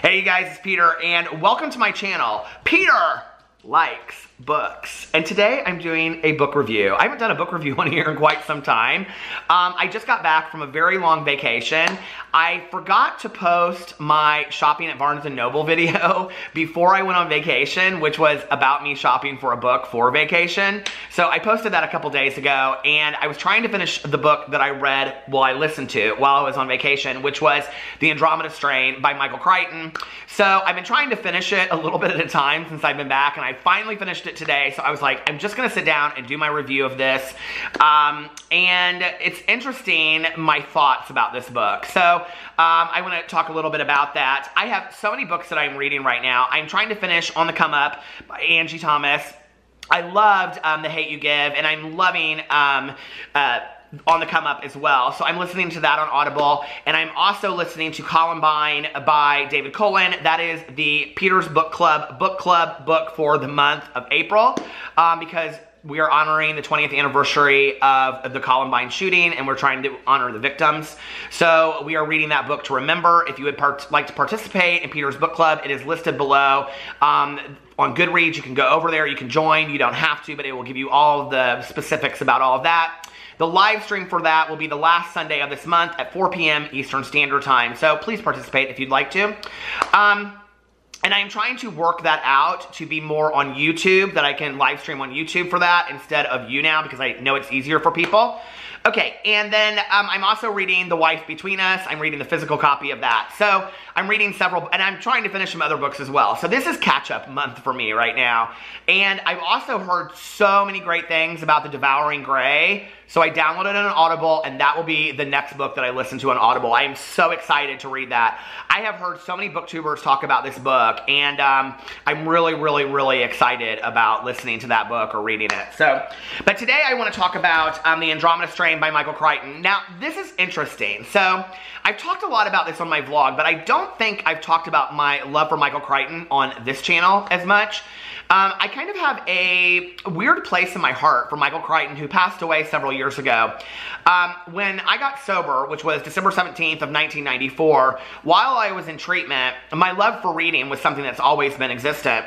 Hey you guys, it's Peter, and welcome to my channel. Peter likes books. And today I'm doing a book review. I haven't done a book review on here in quite some time. I just got back from a very long vacation. I forgot to post my shopping at Barnes & Noble video before I went on vacation, which was about me shopping for a book for vacation. So I posted that a couple days ago, and I was trying to finish the book that I read, I listened to while I was on vacation, which was The Andromeda Strain by Michael Crichton. So I've been trying to finish it a little bit at a time since I've been back, and I finally finished it today. So I was like, I'm just gonna sit down and do my review of this. And it's interesting, my thoughts about this book. So I want to talk a little bit about that. I have so many books that I'm reading right now. I'm trying to finish On the Come Up by Angie Thomas. I loved The Hate You Give, and I'm loving On the Come Up as well. So I'm listening to that on Audible, and I'm also listening to Columbine by David Cullen. That is the Peter's Book Club book for the month of April, because we are honoring the 20th anniversary of the Columbine shooting, and we're trying to honor the victims. So we are reading that book to remember. If you would like to participate in Peter's Book Club, it is listed below. On Goodreads, you can go over there, you can join. You don't have to, but it will give you all of the specifics about all of that. The live stream for that will be the last Sunday of this month at 4 p.m. Eastern Standard Time. So please participate if you'd like to. And I'm trying to work that out to be more on YouTube, that I can live stream on YouTube for that instead of YouNow, because I know it's easier for people. Okay, and then I'm also reading The Wife Between Us. I'm reading the physical copy of that. So I'm reading several, and I'm trying to finish some other books as well. So this is catch-up month for me right now. And I've also heard so many great things about The Devouring Grey. So I downloaded it on Audible, and that will be the next book that I listen to on Audible. I am so excited to read that. I have heard so many booktubers talk about this book, and I'm really excited about listening to that book or reading it. So, but today I want to talk about The Andromeda Strain by Michael Crichton. Now, this is interesting. So, I've talked a lot about this on my vlog, but I don't think I've talked about my love for Michael Crichton on this channel as much. I kind of have a weird place in my heart for Michael Crichton, who passed away several years ago. When I got sober, which was December 17th of 1994, while I was in treatment, my love for reading was something that's always been existent.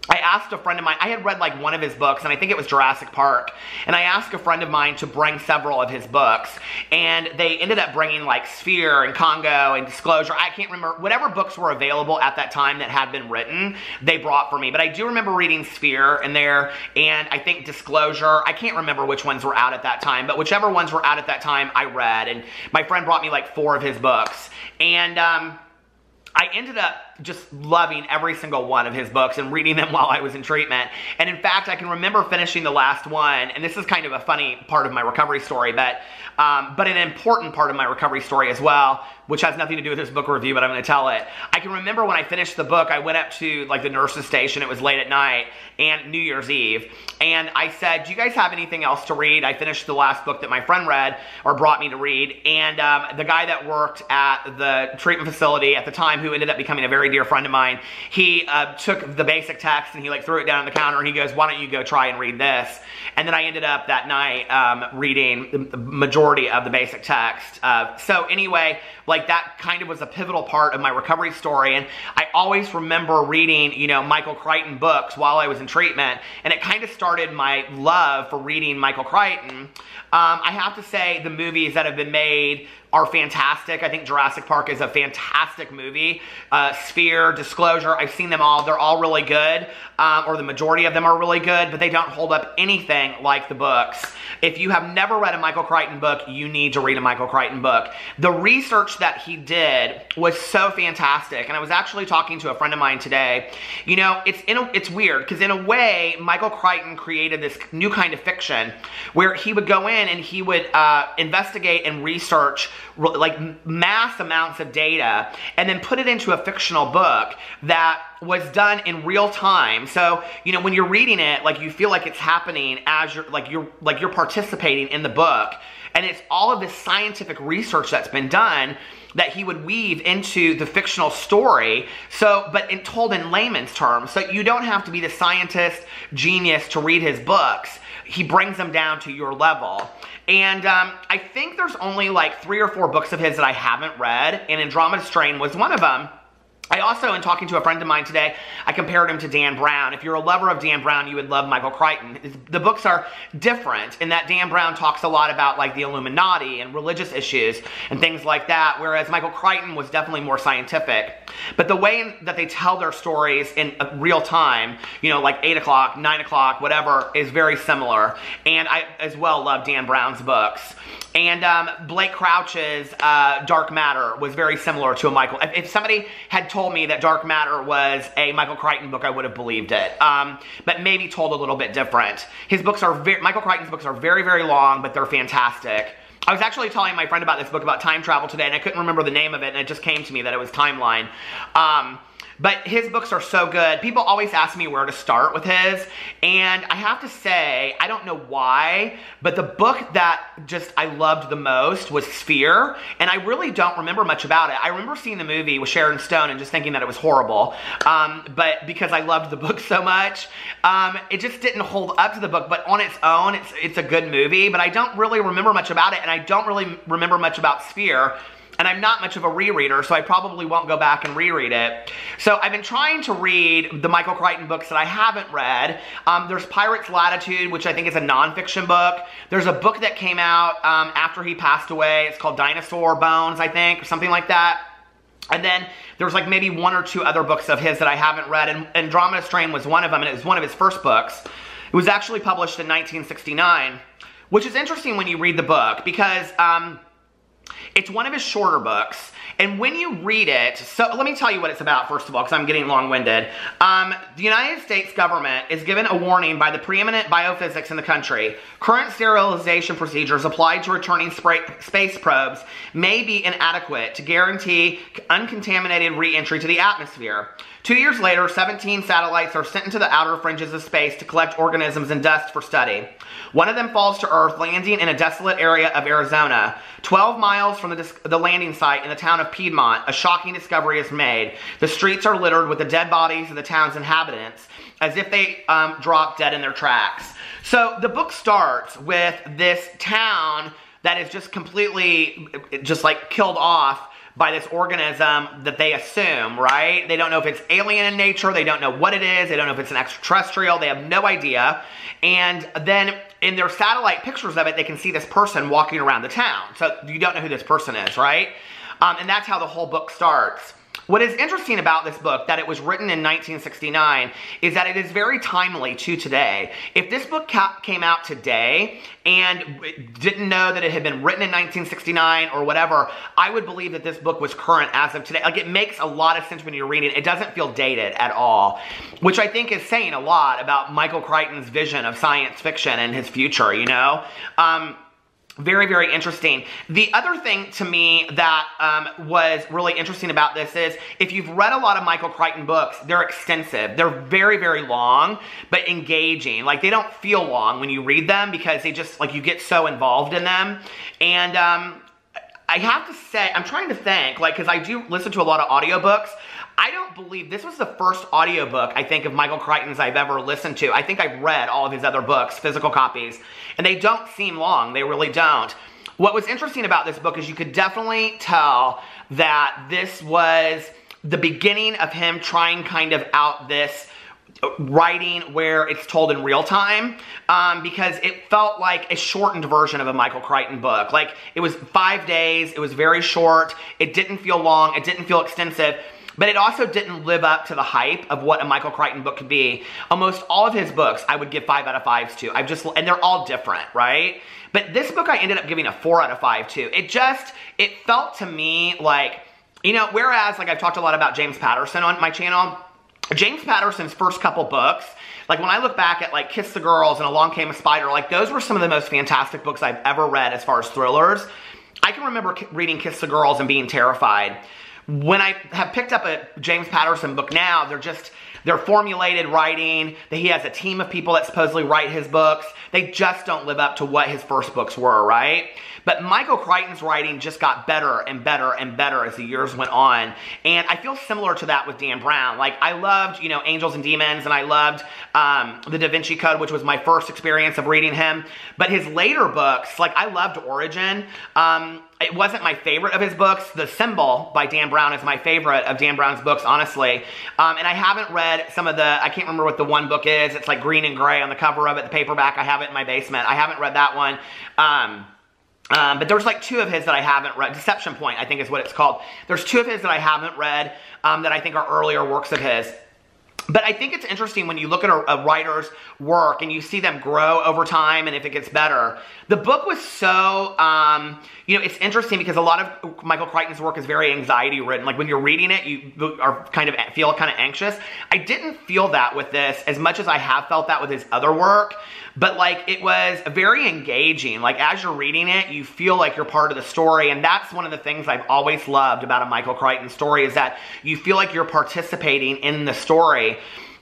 I asked a friend of mine, I had read like one of his books, and I think it was Jurassic Park, and I asked a friend of mine to bring several of his books, and they ended up bringing like Sphere and Congo and Disclosure. I can't remember, whatever books were available at that time that had been written, they brought for me. But I do remember reading Sphere in there, and I think Disclosure. I can't remember which ones were out at that time, but whichever ones were out at that time, I read, and my friend brought me like 4 of his books. And I ended up just loving every single one of his books and reading them while I was in treatment. And in fact, I can remember finishing the last one, and this is kind of a funny part of my recovery story, but an important part of my recovery story as well, which has nothing to do with this book review, but I'm going to tell it. I can remember when I finished the book, I went up to like the nurse's station. It was late at night and New Year's Eve, and I said, do you guys have anything else to read? I finished the last book that my friend read or brought me to read, and the guy that worked at the treatment facility at the time, who ended up becoming a very dear friend of mine, he took the basic text and he like threw it down on the counter, and he goes, why don't you go try and read this? And then I ended up that night reading the majority of the basic text. So anyway, like that kind of was a pivotal part of my recovery story, and I always remember reading, you know, Michael Crichton books while I was in treatment, and it kind of started my love for reading Michael Crichton. I have to say the movies that have been made are fantastic. I think Jurassic Park is a fantastic movie. Sphere, Disclosure, I've seen them all. They're all really good, or the majority of them are really good, but they don't hold up anything like the books. If you have never read a Michael Crichton book, you need to read a Michael Crichton book. The research that he did was so fantastic, and I was actually talking to a friend of mine today. You know, it's weird, because in a way, Michael Crichton created this new kind of fiction where he would go in and he would investigate and research like mass amounts of data, and then put it into a fictional book that was done in real time. So, you know, when you're reading it, like you feel like it's happening as you're participating in the book. And it's all of this scientific research that's been done that he would weave into the fictional story, but told in layman's terms. So you don't have to be the scientist genius to read his books. He brings them down to your level. And I think there's only like 3 or 4 books of his that I haven't read, and Andromeda Strain was one of them. I also, in talking to a friend of mine today, I compared him to Dan Brown. If you're a lover of Dan Brown, you would love Michael Crichton. The books are different in that Dan Brown talks a lot about like the Illuminati and religious issues and things like that, whereas Michael Crichton was definitely more scientific. But the way that they tell their stories in real time, you know, like 8 o'clock, 9 o'clock, whatever, is very similar. And I as well love Dan Brown's books. And Blake Crouch's Dark Matter was very similar to a Michael. If somebody had told me that Dark Matter was a Michael Crichton book, I would have believed it. But maybe told a little bit different. His books are Michael Crichton's books are very, very long, but they're fantastic. I was actually telling my friend about this book about time travel today, and I couldn't remember the name of it, and it just came to me that it was Timeline. But his books are so good. People always ask me where to start with his, and I have to say, I don't know why, but the book that just I loved the most was Sphere, and I really don't remember much about it. I remember seeing the movie with Sharon Stone and just thinking that it was horrible, but because I loved the book so much, it just didn't hold up to the book, but on its own, it's a good movie, but I don't really remember much about it, and I don't really remember much about Sphere. And I'm not much of a rereader, so I probably won't go back and reread it. So I've been trying to read the Michael Crichton books that I haven't read. There's Pirate's Latitude, which I think is a nonfiction book. There's a book that came out after he passed away. It's called Dinosaur Bones, I think, or something like that. And then there's like maybe 1 or 2 other books of his that I haven't read. And Andromeda Strain was one of them, and it was one of his first books. It was actually published in 1969, which is interesting when you read the book because it's one of his shorter books, and when you read it, so let me tell you what it's about first of all, because I'm getting long-winded. The United States government is given a warning by the preeminent biophysics in the country. Current sterilization procedures applied to returning space probes may be inadequate to guarantee uncontaminated re-entry to the atmosphere. 2 years later, 17 satellites are sent into the outer fringes of space to collect organisms and dust for study. One of them falls to Earth, landing in a desolate area of Arizona. 12 miles from the landing site in the town of Piedmont, a shocking discovery is made. The streets are littered with the dead bodies of the town's inhabitants, as if they dropped dead in their tracks. So the book starts with this town that is just completely, just like killed off by this organism that they assume, right? They don't know if it's alien in nature. They don't know what it is. They don't know if it's an extraterrestrial. They have no idea. And then in their satellite pictures of it, they can see this person walking around the town. So you don't know who this person is, right? And that's how the whole book starts. What is interesting about this book, that it was written in 1969, is that it is very timely to today. If this book came out today and didn't know that it had been written in 1969 or whatever, I would believe that this book was current as of today. Like, it makes a lot of sense when you're reading it. It doesn't feel dated at all, which I think is saying a lot about Michael Crichton's vision of science fiction and his future, you know? Very, very interesting. The other thing to me that was really interesting about this is, if you've read a lot of Michael Crichton books, they're extensive. They're very, very long, but engaging. Like, they don't feel long when you read them because they just, like, you get so involved in them. And I have to say, I'm trying to think, like, because I do listen to a lot of audiobooks. I don't believe this was the first audiobook, I think, of Michael Crichton's I've ever listened to. I think I've read all of his other books, physical copies, and they don't seem long. They really don't. What was interesting about this book is you could definitely tell that this was the beginning of him trying kind of out this writing where it's told in real time, because it felt like a shortened version of a Michael Crichton book. Like, it was 5 days, it was very short, it didn't feel long, it didn't feel extensive, but it also didn't live up to the hype of what a Michael Crichton book could be. Almost all of his books I would give 5 out of 5s to. And they're all different, right? But this book I ended up giving a 4 out of 5 to. It felt to me like, you know, whereas, like, I've talked a lot about James Patterson on my channel, James Patterson's first couple books, like when I look back at like Kiss the Girls and Along Came a Spider, like those were some of the most fantastic books I've ever read as far as thrillers. I can remember reading Kiss the Girls and being terrified. When I have picked up a James Patterson book now, they're formulated writing. He has a team of people that supposedly write his books. They just don't live up to what his first books were, right? But Michael Crichton's writing just got better and better and better as the years went on. And I feel similar to that with Dan Brown. Like, I loved, you know, Angels and Demons, and I loved The Da Vinci Code, which was my first experience of reading him. But his later books, like, I loved Origin. It wasn't my favorite of his books. The Symbol by Dan Brown is my favorite of Dan Brown's books, honestly. And I haven't read some of the, I can't remember what the one book is. It's like green and gray on the cover of it, the paperback. I have it in my basement. I haven't read that one. But there's like 2 of his that I haven't read. Deception Point, I think is what it's called. There's 2 of his that I haven't read that I think are earlier works of his. But I think it's interesting when you look at a writer's work and you see them grow over time and if it gets better. The book was so, you know, it's interesting because a lot of Michael Crichton's work is very anxiety ridden. Like when you're reading it, you are feel kind of anxious. I didn't feel that with this as much as I have felt that with his other work. But like it was very engaging. Like as you're reading it, you feel like you're part of the story. And that's one of the things I've always loved about a Michael Crichton story is that you feel like you're participating in the story.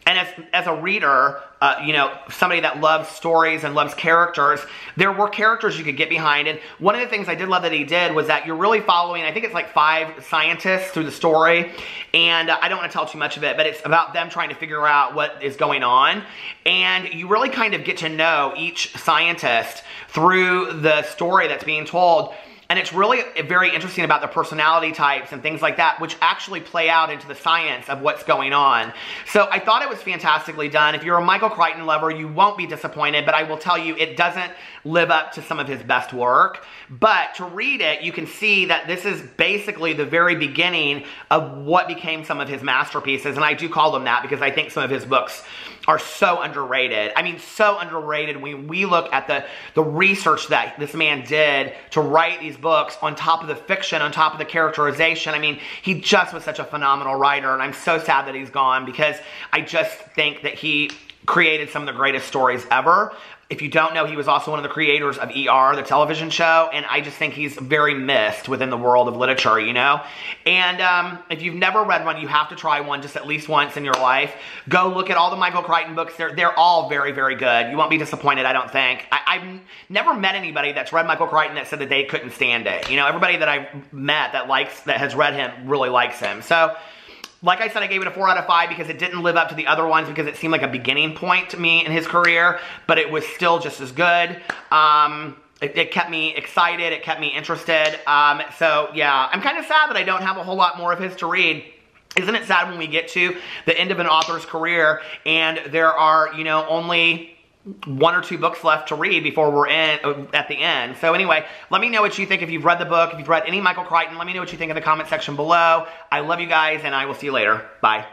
And as a reader, you know, somebody that loves stories and loves characters, there were characters you could get behind. And one of the things I did love that he did was that you're really following, I think it's like 5 scientists through the story. And I don't want to tell too much of it, but it's about them trying to figure out what is going on. And you really kind of get to know each scientist through the story that's being told. And it's really very interesting about the personality types and things like that, which actually play out into the science of what's going on. So I thought it was fantastically done. If you're a Michael Crichton lover, you won't be disappointed, but I will tell you it doesn't live up to some of his best work. But to read it, you can see that this is basically the very beginning of what became some of his masterpieces. And I do call them that because I think some of his books are so underrated. I mean, so underrated when we look at the research that this man did to write these books on top of the fiction, on top of the characterization. I mean, he just was such a phenomenal writer, and I'm so sad that he's gone because I just think that he created some of the greatest stories ever. If you don't know, he was also one of the creators of ER, the television show, and I just think he's very missed within the world of literature, you know? And if you've never read one, you have to try one just at least once in your life. Go look at all the Michael Crichton books. They're all very, very good. You won't be disappointed, I don't think. I've never met anybody that's read Michael Crichton that said that they couldn't stand it. You know, everybody that I've met that has read him really likes him. So, like I said, I gave it a 4 out of 5 because it didn't live up to the other ones because it seemed like a beginning point to me in his career, but it was still just as good. It kept me excited. It kept me interested. So, yeah, I'm kind of sad that I don't have a whole lot more of his to read. Isn't it sad when we get to the end of an author's career and there are, you know, only 1 or 2 books left to read before we're at the end. So anyway, let me know what you think if you've read the book, if you've read any Michael Crichton. Let me know what you think in the comment section below. I love you guys, and I will see you later. Bye.